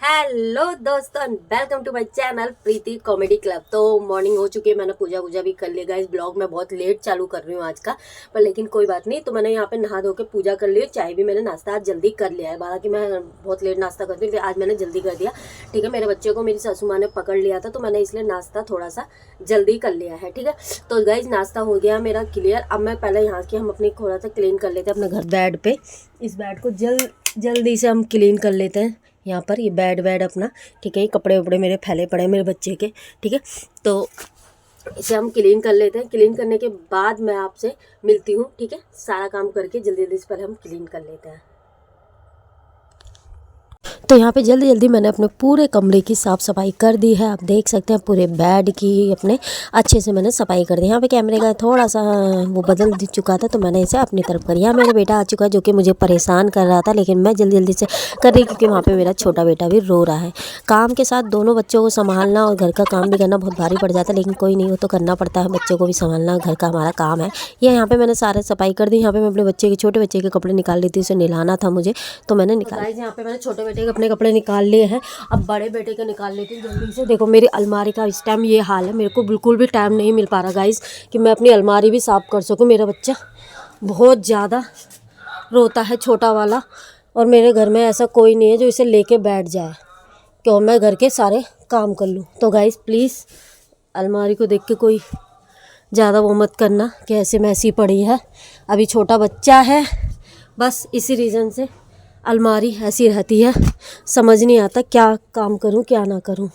Hello दोस्तों, welcome to my channel Preeti comedy club. तो morning हो चुकी है, मैंने पूजा भी कर लिया। गाइस ब्लॉग मैं बहुत लेट चालू कर रही हूँ आज का, पर लेकिन कोई बात नहीं। तो मैंने यहाँ पे नहा धो के पूजा कर ली, चाय भी मैंने नाश्ता आज जल्दी कर लिया है। हालांकि मैं बहुत लेट नाश्ता करती हूँ, आज मैंने जल्दी कर दिया। ठीक है, मेरे बच्चे को मेरी सासू माँ ने पकड़ लिया था, तो मैंने इसलिए नाश्ता थोड़ा सा जल्दी कर लिया है। ठीक है, तो गाइस नाश्ता हो गया मेरा क्लियर। अब मैं पहले यहाँ की हम अपनी थोड़ा सा क्लीन कर लेते हैं अपने घर बेड पे। इस बेड को जल्दी से हम क्लीन कर लेते हैं। यहाँ पर ये बेड अपना, ठीक है। ये कपड़े वपड़े मेरे फैले पड़े हैं मेरे बच्चे के, ठीक है। तो इसे हम क्लीन कर लेते हैं। क्लीन करने के बाद मैं आपसे मिलती हूँ, ठीक है। सारा काम करके जल्दी से पहले हम क्लीन कर लेते हैं। तो यहाँ पे जल्दी मैंने अपने पूरे कमरे की साफ़ सफाई कर दी है। आप देख सकते हैं पूरे बेड की अपने अच्छे से मैंने सफाई कर दी। यहाँ पे कैमरे का थोड़ा सा वो बदल चुका था, तो मैंने इसे अपनी तरफ कर। यहाँ मेरा बेटा आ चुका है जो कि मुझे परेशान कर रहा था, लेकिन मैं जल्दी से कर रही क्योंकि वहाँ पर मेरा छोटा बेटा भी रो रहा है। काम के साथ दोनों बच्चों को संभालना और घर का काम भी करना बहुत भारी पड़ जाता है, लेकिन कोई नहीं, वो तो करना पड़ता है। बच्चों को भी संभालना घर का हमारा काम है। ये यहाँ पर मैंने सारे सफाई कर दी। यहाँ पर मैं अपने बच्चे के छोटे बच्चे के कपड़े निकाल ली थी, उसे नहलाना था मुझे, तो मैंने निकाला। यहाँ पे मैंने छोटे बेटे के अपने कपड़े निकाल लिए हैं। अब बड़े बेटे के निकाल लेती हूँ जल्दी से। देखो मेरी अलमारी का इस टाइम ये हाल है, मेरे को बिल्कुल भी टाइम नहीं मिल पा रहा गाइस कि मैं अपनी अलमारी भी साफ़ कर सकूँ। मेरा बच्चा बहुत ज़्यादा रोता है, छोटा वाला, और मेरे घर में ऐसा कोई नहीं है जो इसे लेके बैठ जाए कि मैं घर के सारे काम कर लूँ। तो गाइस प्लीज़ अलमारी को देख के कोई ज़्यादा वो मत करना कि ऐसे में ऐसी पड़ी है। अभी छोटा बच्चा है, बस इसी रीज़न से अलमारी ऐसी रहती है। समझ नहीं आता क्या काम करूं क्या ना करूं,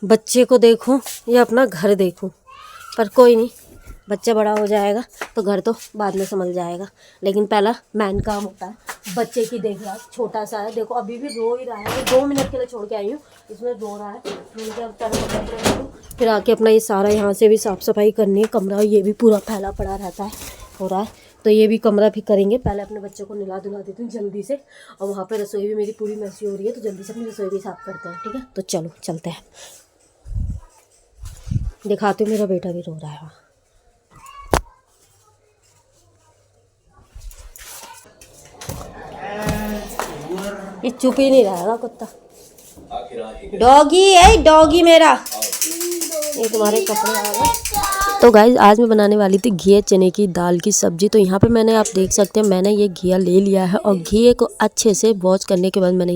बच्चे को देखूं या अपना घर देखूं। पर कोई नहीं, बच्चा बड़ा हो जाएगा तो घर तो बाद में संभल जाएगा, लेकिन पहला मेन काम होता है बच्चे की देखभाल। छोटा सा है, देखो अभी भी रो ही रहा है। 2 मिनट के लिए छोड़ के आई हूँ, इसमें रो रहा है। फिर आके अपना ये सारा यहाँ से भी साफ़ सफाई करनी है। कमरा ये भी पूरा फैला पड़ा रहता है, हो रहा है, तो ये भी कमरा भी करेंगे। पहले अपने बच्चों को नहला धुला देती हूँ जल्दी से, और वहाँ पे रसोई भी मेरी पूरी मैसी हो रही है, तो जल्दी से अपनी रसोई भी साफ़ करते हैं, ठीक है। तो चलो चलते हैं, दिखाती हूँ। मेरा बेटा भी रो रहा है वहाँ। ये चुप ही नहीं रहेगा कुत्ता। डॉगी है, डॉगी मेरा। ये तुम्हारे कपड़े आ गए। तो गाइज आज मैं बनाने वाली थी घिया चने की दाल की सब्ज़ी। तो यहाँ पे मैंने, आप देख सकते हैं, मैंने ये घिया ले लिया है, और घिए को अच्छे से वॉश करने के बाद मैंने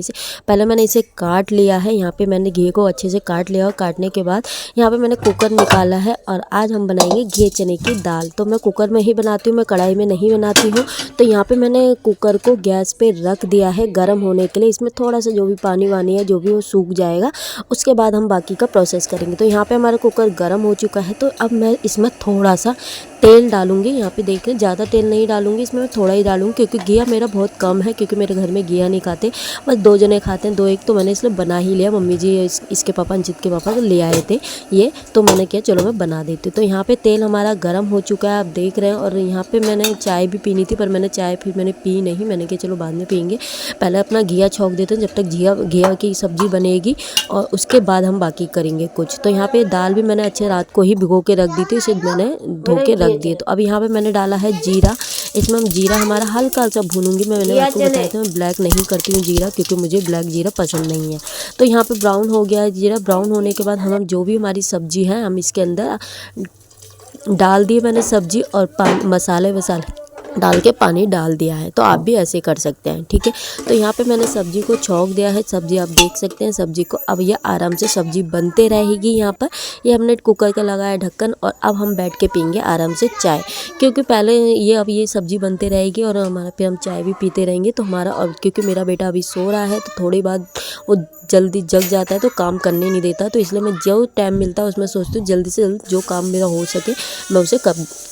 इसे काट लिया है। यहाँ पे मैंने घिए को अच्छे से काट लिया, और काटने के बाद यहाँ पे मैंने कुकर निकाला है, और आज हम बनाएंगे घिए चने की दाल। तो मैं कुकर में ही बनाती हूँ, मैं कढ़ाई में नहीं बनाती हूँ। तो यहाँ पर मैंने कुकर को गैस पर रख दिया है गर्म होने के लिए। इसमें थोड़ा सा जो भी पानी वानी है जो भी वो सूख जाएगा, उसके बाद हम बाकी का प्रोसेस करेंगे। तो यहाँ पे हमारा कुकर गर्म हो चुका है, तो अब मैं इसमें थोड़ा सा तेल डालूंगी। यहाँ पे देख रहे, ज़्यादा तेल नहीं डालूंगी, इसमें मैं थोड़ा ही डालूंगी क्योंकि घिया मेरा बहुत कम है, क्योंकि मेरे घर में घिया नहीं खाते, बस 2 जने खाते हैं, 2 एक, तो मैंने इसलिए बना ही लिया। मम्मी जी इसके पापा, अंजित के पापा तो ले आए थे ये, तो मैंने किया चलो मैं बना देती हूँ। तो यहाँ पर तेल हमारा गर्म हो चुका है, आप देख रहे हैं। और यहाँ पर मैंने चाय भी पीनी थी, पर मैंने चाय फिर मैंने पी नहीं, मैंने कहा चलो बाद में पियेंगे, पहले अपना घिया छौंक देते हैं जब तक घिया की सब्ज़ी बनेगी, और उसके बाद हम बाकी करेंगे कुछ। तो यहाँ पे दाल भी मैंने अच्छे रात को ही भिगो के रख दी थी, इसे मैंने धो के रख दिए। तो अब यहाँ पे मैंने डाला है जीरा। इसमें हम जीरा हमारा हल्का सा भूनूंगी। मैंने आपको बताया था मैं ब्लैक नहीं करती हूँ जीरा, क्योंकि मुझे ब्लैक जीरा पसंद नहीं है। तो यहाँ पे ब्राउन हो गया है जीरा। ब्राउन होने के बाद हम जो भी हमारी सब्जी है हम इसके अंदर डाल दिए मैंने सब्जी, और मसाले डाल के पानी डाल दिया है। तो आप भी ऐसे कर सकते हैं, ठीक है। तो यहाँ पे मैंने सब्जी को छौंक दिया है। सब्जी आप देख सकते हैं सब्जी को, अब ये आराम से सब्जी बनते रहेगी। यहाँ पर ये हमने कुकर का लगाया ढक्कन, और अब हम बैठ के पीएंगे आराम से चाय, क्योंकि पहले अब ये सब्जी बनते रहेगी और हमारा फिर हम चाय भी पीते रहेंगे। तो हमारा, और क्योंकि मेरा बेटा अभी सो रहा है, तो थोड़ी बाद वो जल्दी जग जाता है, तो काम करने नहीं देता। तो इसलिए मैं जो टाइम मिलता है उसमें सोचती हूँ जल्दी से जल्दी जो काम मेरा हो सके मैं उसे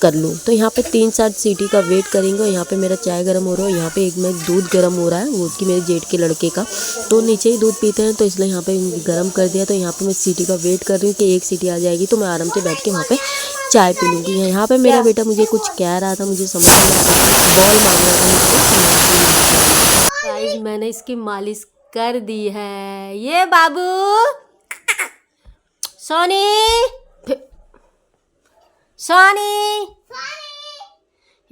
कर लूँ। तो यहाँ पे 3-4 सीटी का वेट करेंगे। और यहाँ पे मेरा चाय गर्म हो रहा है, यहाँ पे एक में दूध गर्म हो रहा है, वो कि मेरे जेठ के लड़के का, तो नीचे ही दूध पीते हैं, तो इसलिए यहाँ पे गर्म कर दिया। तो यहाँ पे मैं सीटी का वेट कर रही हूँ कि 1 सीटी आ जाएगी, तो मैं आराम से बैठ के वहाँ पे चाय पी लूँगी। यहाँ पे मेरा बेटा मुझे कुछ कह रहा था, मुझे समझ नहीं आ रहा था, बॉल मांग रहा था मुझसे। मैंने इसकी मालिश कर दी है। ये बाबू सोनी, सोनी,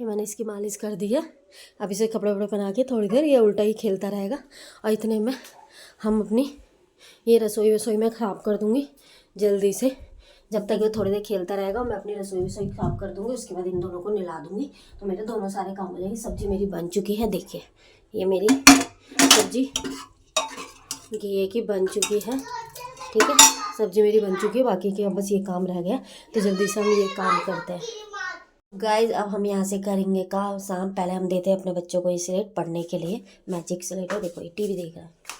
ये मैंने इसकी मालिश कर दी है। अब इसे कपड़े वपड़े पहना के थोड़ी देर ये उल्टा ही खेलता रहेगा, और इतने में हम अपनी ये रसोई में ख़राब कर दूँगी जल्दी से। जब तक ये थोड़ी देर खेलता रहेगा मैं अपनी रसोई साफ़ कर दूँगी, उसके बाद इन दोनों को नहला दूँगी तो मेरे दोनों सारे काम हो जाएंगे। सब्ज़ी मेरी बन चुकी है, देखिए ये मेरी सब्ज़ी घी की बन चुकी है, ठीक है। सब्ज़ी मेरी बन चुकी है, बाकी के अब बस ये काम रह गया, तो जल्दी से हम ये काम करते हैं गाइज। अब हम यहाँ से करेंगे काम शाम। पहले हम देते हैं अपने बच्चों को ये स्लेट पढ़ने के लिए, मैजिक स्लेट है। देखो ये टीवी देख रहा है।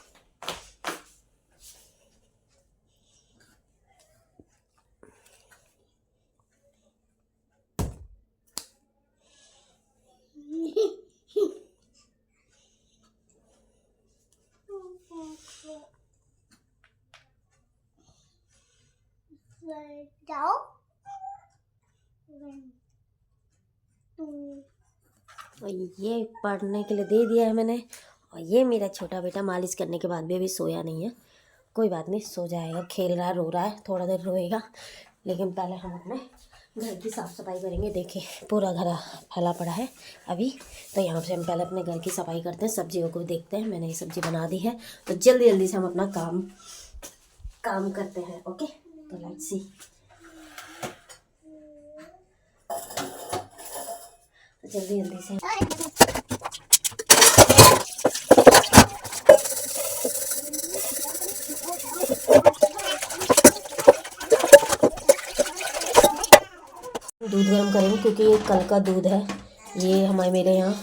जाओ और ये पढ़ने के लिए दे दिया है मैंने। और ये मेरा छोटा बेटा मालिश करने के बाद भी अभी सोया नहीं है। कोई बात नहीं, सो जाएगा, खेल रहा है, रो रहा है, थोड़ा देर रोएगा। लेकिन पहले हम अपने घर की साफ़ सफाई करेंगे। देखिए पूरा घर फैला पड़ा है अभी, तो यहाँ से हम पहले अपने घर की सफाई करते हैं, सब्जियों को भी देखते हैं। मैंने ये सब्ज़ी बना दी है, तो जल्दी जल्दी से हम अपना काम करते हैं। ओके, तो लेट्स सी। जल्दी जल्दी से दूध गर्म करेंगे, क्योंकि ये कल का दूध है। ये मेरे यहाँ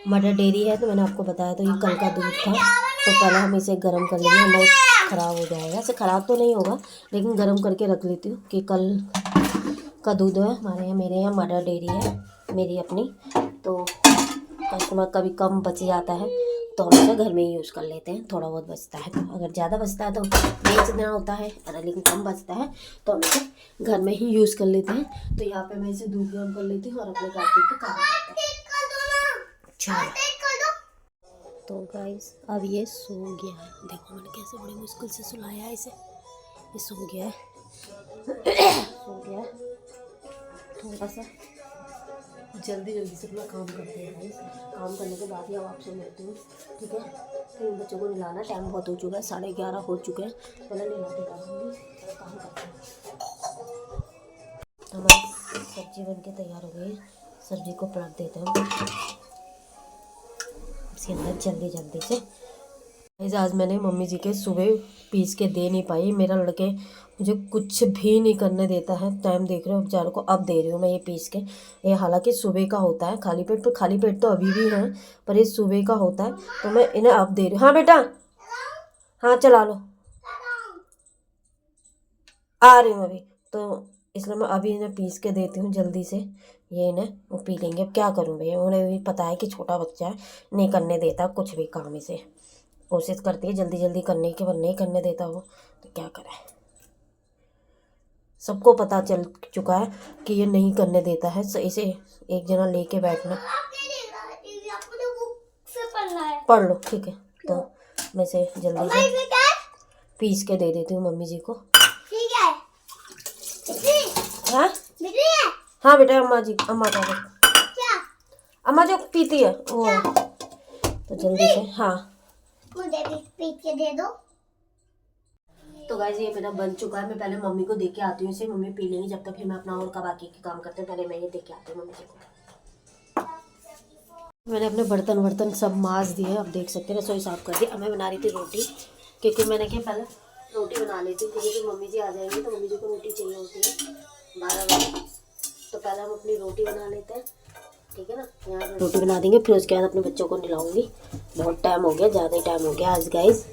मदर डेयरी है, तो मैंने आपको बताया, तो ये कल का दूध था। तो पहले हम इसे गर्म कर लेंगे, हमें ख़राब हो जाएगा। ऐसे ख़राब तो नहीं होगा, लेकिन गर्म करके रख लेती हूँ कि कल का दूध है मेरे यहाँ मदर डेयरी है मेरी अपनी। तो कस्टमर कभी कम बच जाता है तो हम इसे घर में ही यूज़ कर लेते हैं। थोड़ा बहुत बचता है, तो अगर ज़्यादा बचता है तो बेच देना होता है, अगर लेकिन कम बचता है तो हम इसे घर में ही यूज़ कर लेते हैं। तो यहाँ पे मैं इसे दूध गर्म कर लेती हूँ और अपने गाड़ी को काम करते हैं। तो गाइस अब ये सो गया है। देखो मैंने कैसे बड़ी मुश्किल से सुलाया है इसे। ये सो गया है सो गया है। थोड़ा सा जल्दी से अपना काम करते हैं गाइस। काम करने के बाद ही अब आपसे मिलती हूँ, ठीक है। फिर इन बच्चों को नहलाना, टाइम बहुत हो चुका है, 11:30 हो चुके हैं। पहले नहलाते करूँगी, काम करते हैं। हमारी सब्जी बन के तैयार हो गई। सब्जी को पलट देते हैं इसके अंदर जल्दी से। आज मैंने मम्मी जी के सुबह पीस के दे नहीं पाई। मेरा लड़के मुझे कुछ भी नहीं करने देता है। टाइम देख रहे हो बेचारों को, अब दे रही हूँ मैं ये पीस के। ये हालांकि सुबह का होता है खाली पेट, पर खाली पेट तो अभी भी है, पर ये सुबह का होता है, तो मैं इन्हें अब दे रही हूँ। हाँ बेटा, हाँ चला लो, आ रही हूँ अभी। तो इसलिए मैं अभी इन्हें पीस के देती हूँ जल्दी से। ये इन्हें वो पी लेंगे। अब क्या करूँ भैया, उन्हें भी पता है कि छोटा बच्चा है, नहीं करने देता कुछ भी काम। इसे कोशिश करती है जल्दी करने की, पर नहीं करने देता वो, तो क्या करें। सबको पता चल चुका है कि ये नहीं करने देता है। इसे एक जना लेके बैठना, पढ़ लो, ठीक है। तो मैं इसे जल्दी से पीस के दे देती हूँ मम्मी जी को। हाँ हाँ बेटा, अम्मा का अम्मा जो पीती है वो है, तो जल्दी से। हाँ मुझे भी पीस के दे दो। तो गाइस ये मेरा बन चुका है। मैं पहले मम्मी को दे के आती हूँ इसे, मम्मी पी लेंगी जब तक, फिर मैं अपना और का बाकी के काम करते हैं। पहले मैं ये दे के आती हूँ मम्मी जी को। मैंने अपने बर्तन सब माज दिए, अब देख सकते हैं रसोई साफ कर दी। अब मैं बना रही थी रोटी, क्योंकि मैंने क्या पहले रोटी बना लेती थी, क्योंकि मम्मी जी आ जाएंगी तो मम्मी जी को रोटी चाहिए होती है 12 बजे। तो पहले हम अपनी रोटी बना लेते हैं, ठीक है ना। यहाँ पे रोटी बना देंगे, फिर उसके बाद अपने बच्चों को नहलाऊंगी। बहुत टाइम हो गया, ज़्यादा ही टाइम हो गया आज गाइस।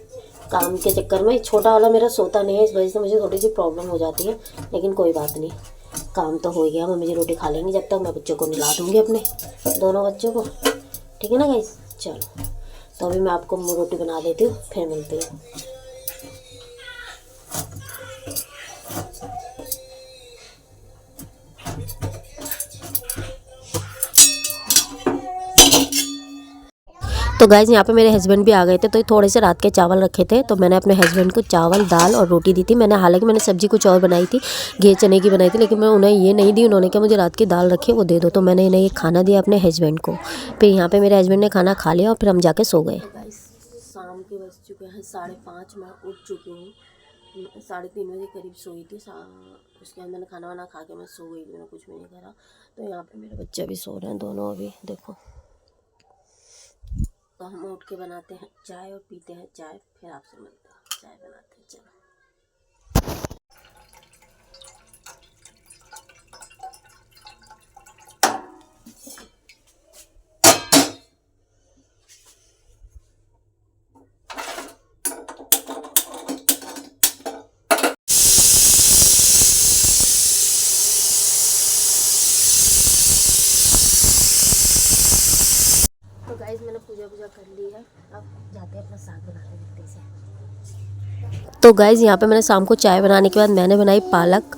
काम के चक्कर में छोटा वाला मेरा सोता नहीं है, इस वजह से मुझे थोड़ी सी प्रॉब्लम हो जाती है, लेकिन कोई बात नहीं, काम तो हो गया। मम्मी जी रोटी खा लेंगी, जब तक मैं बच्चों को नहला दूँगी, अपने दोनों बच्चों को, ठीक है ना गाइस। चलो तो अभी मैं आपको रोटी बना देती हूँ, फिर मिलती हूँ। तो गाइज़ यहाँ पे मेरे हस्बैंड भी आ गए थे, तो थोड़े से रात के चावल रखे थे, तो मैंने अपने हस्बैंड को चावल, दाल और रोटी दी थी। हालांकि मैंने सब्जी कुछ और बनाई थी, घी चने की बनाई थी, लेकिन मैं उन्हें ये नहीं दी। उन्होंने कहा मुझे रात की दाल रखी है वो दे दो, तो मैंने इन्हें ये खाना दिया अपने हस्बैंड को। फिर यहाँ पे मेरे हस्बैंड ने खाना खा लिया और फिर हम जाके सो गए। शाम के बज चुके हैं 5:30। मैं उठ चुकी हूँ। 3:30 बजे करीब सोई थी। उसके बाद मैंने खाना वाना खा के मैं सो गई थी, मैंने कुछ भी नहीं करा। तो यहाँ पे मेरे बच्चे भी सो रहे हैं दोनों अभी, देखो। तो हम उठ के बनाते हैं चाय और पीते हैं चाय, फिर आपसे मिलते हैं। चाय बनाते हैं, चलो। तो गाइस मैंने पूजा कर ली है। अब जाते हैं अपना साग बनाने जल्दी से। तो गाइस यहाँ पे मैंने शाम को चाय बनाने के बाद मैंने बनाई पालक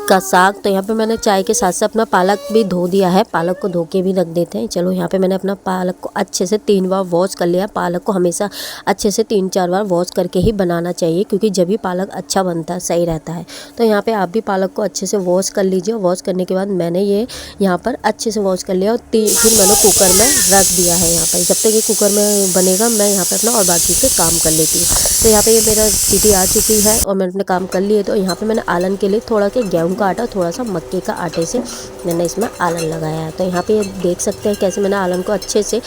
का साग। तो यहाँ पे मैंने चाय के साथ साथ अपना पालक भी धो दिया है। पालक को धो के भी रख देते हैं। चलो यहाँ पे मैंने अपना पालक को अच्छे से 3 बार वॉश कर लिया। पालक को हमेशा अच्छे से 3-4 बार वॉश करके ही बनाना चाहिए, क्योंकि जब भी पालक अच्छा बनता है, सही रहता है। तो यहाँ पे आप भी पालक को अच्छे से वॉश कर लीजिए। वॉश करने के बाद मैंने ये यहाँ पर अच्छे से वॉश कर लिया और फिर मैंने कुकर में रख दिया है। यहाँ पर जब तक ये कुकर में बनेगा मैं यहाँ पर अपना और बाकी के काम कर लेती हूँ। तो यहाँ पे ये मेरा सीटी आ चुकी है और मैंने अपने काम कर लिए। तो यहाँ पे मैंने आलन के लिए थोड़ा के गेहूं का आटा, थोड़ा सा मक्के का आटे से मैंने इसमें आलन लगाया है। तो यहाँ पे ये देख सकते हैं कैसे मैंने आलन को अच्छे से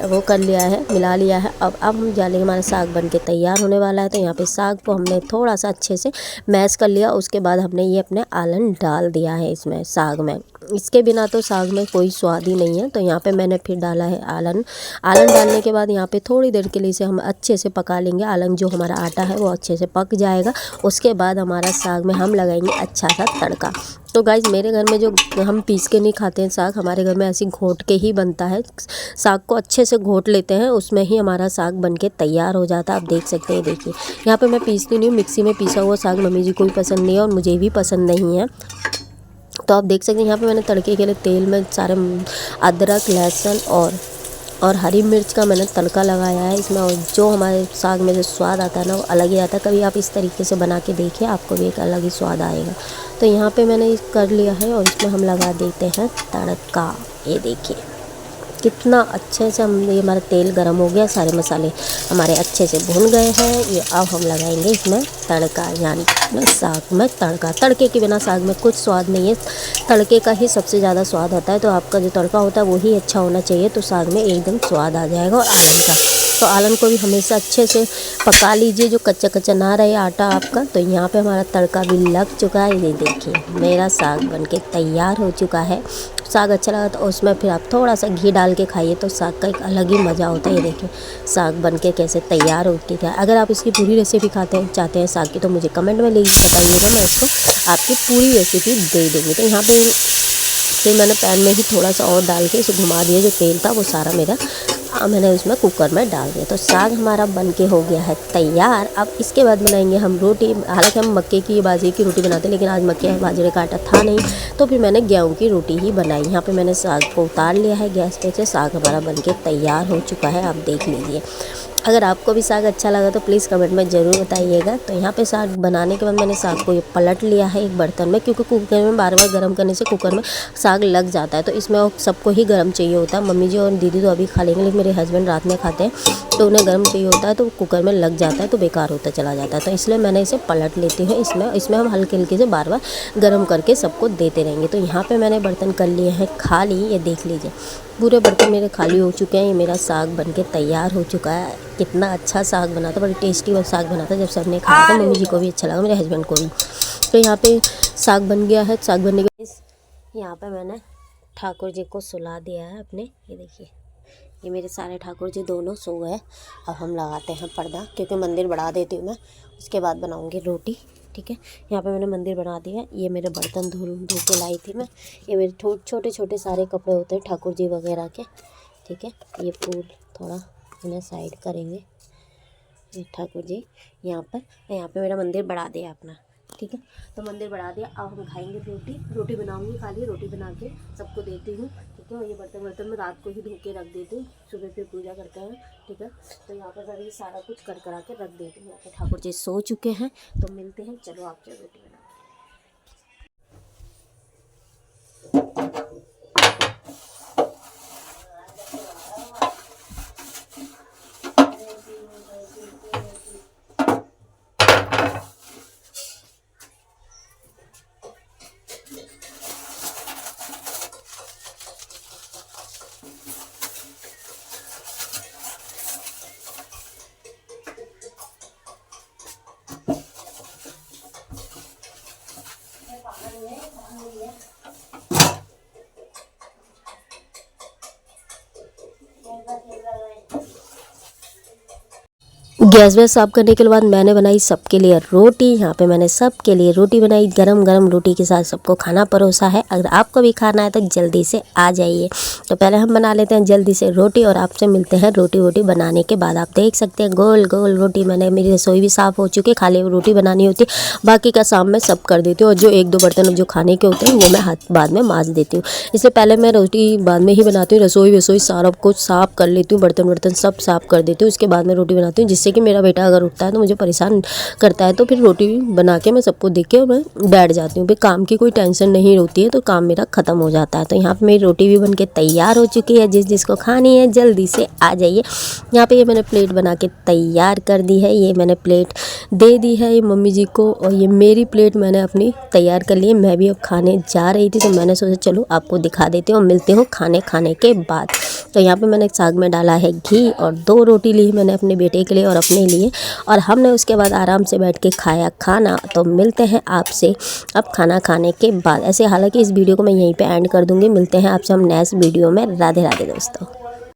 वो कर लिया है, मिला लिया है। अब हम जाने हमारा साग बन के तैयार होने वाला है। तो यहाँ पे साग को हमने थोड़ा सा अच्छे से मैश कर लिया। उसके बाद हमने ये अपने आलन डाल दिया है इसमें साग में। इसके बिना तो साग में कोई स्वाद ही नहीं है। तो यहाँ पे मैंने फिर डाला है आलन। आलन डालने के बाद यहाँ पे थोड़ी देर के लिए इसे हम अच्छे से पका लेंगे। आलन जो हमारा आटा है वो अच्छे से पक जाएगा। उसके बाद हमारा साग में हम लगाएंगे अच्छा सा तड़का। तो गाइज मेरे घर में जो हम पीस के नहीं खाते हैं साग, हमारे घर में ऐसे घोट के ही बनता है। साग को अच्छे से घोट लेते हैं, उसमें ही हमारा साग बन के तैयार हो जाता है। आप देख सकते हैं, देखिए यहाँ पे मैं पीसती नहीं हूँ, मिक्सी में पीसा हुआ साग मम्मी जी को भी पसंद नहीं है और मुझे भी पसंद नहीं है। तो आप देख सकते हैं यहाँ पे मैंने तड़के के लिए तेल में सारे अदरक, लहसुन और हरी मिर्च का मैंने तड़का लगाया है इसमें। और जो हमारे साग में जो स्वाद आता है ना, वो अलग ही आता है। कभी आप इस तरीके से बना के देखिए, आपको भी एक अलग ही स्वाद आएगा। तो यहाँ पे मैंने कर लिया है और इसमें हम लगा देते हैं तड़का। ये देखिए कितना अच्छे से ये हमारा तेल गर्म हो गया, सारे मसाले हमारे अच्छे से भुन गए हैं। ये अब हम लगाएंगे इसमें तड़का, यानी साग में तड़का। तड़के के बिना साग में कुछ स्वाद नहीं है, तड़के का ही सबसे ज़्यादा स्वाद आता है। तो आपका जो तड़का होता है वो ही अच्छा होना चाहिए, तो साग में एकदम स्वाद आ जाएगा। और आलन का, तो आलन को भी हमेशा अच्छे से पका लीजिए, जो कच्चा कच्चा ना रहे आटा आपका। तो यहाँ पे हमारा तड़का भी लग चुका है। ये देखिए मेरा साग बनके तैयार हो चुका है। साग अच्छा लगा तो उसमें फिर आप थोड़ा सा घी डाल के खाइए, तो साग का एक अलग ही मज़ा होता है। ये देखिए साग बनके कैसे तैयार हो गया। अगर आप इसकी पूरी रेसिपी चाहते हैं साग की, तो मुझे कमेंट में बताइएगा, मैं इसको आपकी पूरी रेसिपी दे दूँगी। तो यहाँ पे फिर मैंने पैन में ही थोड़ा सा और डाल के इसे घुमा दिया, जो तेल था वो सारा मेरा मैंने उसमें कुकर में डाल दिया। तो साग हमारा बनके हो गया है तैयार। अब इसके बाद बनाएंगे हम रोटी। हालांकि हम मक्के की बाजरे की रोटी बनाते हैं, लेकिन आज मक्के बाजरे का आटा था नहीं, तो फिर मैंने गेहूं की रोटी ही बनाई। यहाँ पे मैंने साग को उतार लिया है गैस पे से। साग हमारा बनके तैयार हो चुका है, आप देख लीजिए। अगर आपको भी साग अच्छा लगा तो प्लीज़ कमेंट में ज़रूर बताइएगा। तो यहाँ पे साग बनाने के बाद मैंने साग को ये पलट लिया है एक बर्तन में, क्योंकि कुकर में बार बार गर्म करने से कुकर में साग लग जाता है। तो इसमें सबको ही गर्म चाहिए होता है। मम्मी जी और दीदी तो अभी खा लेंगे, लेकिन मेरे हस्बैंड रात में खाते हैं, तो उन्हें गर्म चाहिए होता है। तो कुकर में लग जाता है तो बेकार होता चला जाता है। तो इसलिए मैंने इसे पलट लेती हूँ। इसमें हम हल्के हल्के से बार बार गर्म करके सबको देते रहेंगे। तो यहाँ पर मैंने बर्तन कर लिए हैं खाली। ये देख लीजिए पूरे बर्तन मेरे खाली हो चुके हैं। ये मेरा साग बनके तैयार हो चुका है। कितना अच्छा साग बना था, बड़ा टेस्टी और साग बना था। जब सबने खाया था, मम्मी जी को भी अच्छा लगा, मेरे हस्बैंड को भी। तो यहाँ पे साग बन गया है। साग बनने के यहाँ पे मैंने ठाकुर जी को सुला दिया है अपने। ये देखिए ये मेरे सारे ठाकुर जी दोनों सो गए। अब हम लगाते हैं पर्दा, क्योंकि मंदिर बढ़ा देती हूँ मैं, उसके बाद बनाऊँगी रोटी। ठीक है, यहाँ पे मैंने मंदिर बना दिया। ये मेरे बर्तन धो के लाई थी मैं। ये मेरे छोटे छोटे सारे कपड़े होते हैं ठाकुर जी वगैरह के। ठीक है, ये फूल थोड़ा इन्हें साइड करेंगे। ये ठाकुर जी यहाँ पे मेरा मंदिर बढ़ा दिया अपना। ठीक है, तो मंदिर बढ़ा दिया। अब हम खाएंगे रोटी बनाऊंगी। खाली रोटी बना के सबको देती हूँ। ठीक है, और ये बर्तन में रात को ही धो के रख देती हूँ, सुबह फिर पूजा करते हैं। ठीक है, तो यहाँ पर सभी सारा कुछ कर करा के रख देती हूँ। यहाँ पर ठाकुर जी सो चुके हैं, तो मिलते हैं। चलो आपसे रोटी बना। गैस वैस साफ करने के बाद मैंने बनाई सबके लिए रोटी। यहाँ पे मैंने सबके लिए रोटी बनाई, गरम गरम रोटी के साथ सबको खाना परोसा है। अगर आपको भी खाना है तो जल्दी से आ जाइए। तो पहले हम बना लेते हैं जल्दी से रोटी और आपसे मिलते हैं रोटी वोटी बनाने के बाद। आप देख सकते हैं गोल गोल रोटी, मैंने मेरी रसोई भी साफ़ हो चुकी है, खाली रोटी बनानी होती है, बाकी का काम मैं सब कर देती हूँ। और जो एक दो बर्तन जो खाने के होते हैं वो मैं हाथ बाद में मांज देती हूँ। इसलिए पहले मैं रोटी बाद में ही बनाती हूँ, रसोई वसोई सारा कुछ साफ़ कर लेती हूँ, बर्तन वर्तन सब साफ़ कर देती हूँ, उसके बाद मैं रोटी बनाती हूँ। जिससे कि मेरा बेटा अगर उठता है तो मुझे परेशान करता है, तो फिर रोटी बना के मैं सबको देख के मैं बैठ जाती हूँ। फिर काम की कोई टेंशन नहीं होती है, तो काम मेरा ख़त्म हो जाता है। तो यहाँ पे मेरी रोटी भी बन के तैयार हो चुकी है। जिसको खानी है जल्दी से आ जाइए। यहाँ पे ये मैंने प्लेट बना के तैयार कर दी है, ये मैंने प्लेट दे दी है ये मम्मी जी को, और ये मेरी प्लेट मैंने अपनी तैयार कर ली है। मैं भी अब खाने जा रही थी, तो मैंने सोचा चलो आपको दिखा देती हूँ, मिलती हूँ खाने के बाद। तो यहाँ पे मैंने साग में डाला है घी और 2 रोटी ली मैंने अपने बेटे के लिए और अपने लिए, और हमने उसके बाद आराम से बैठ के खाया खाना। तो मिलते हैं आपसे अब खाना खाने के बाद। ऐसे हालांकि इस वीडियो को मैं यहीं पे एंड कर दूँगी। मिलते हैं आपसे हम नेक्स्ट वीडियो में। राधे राधे दोस्तों।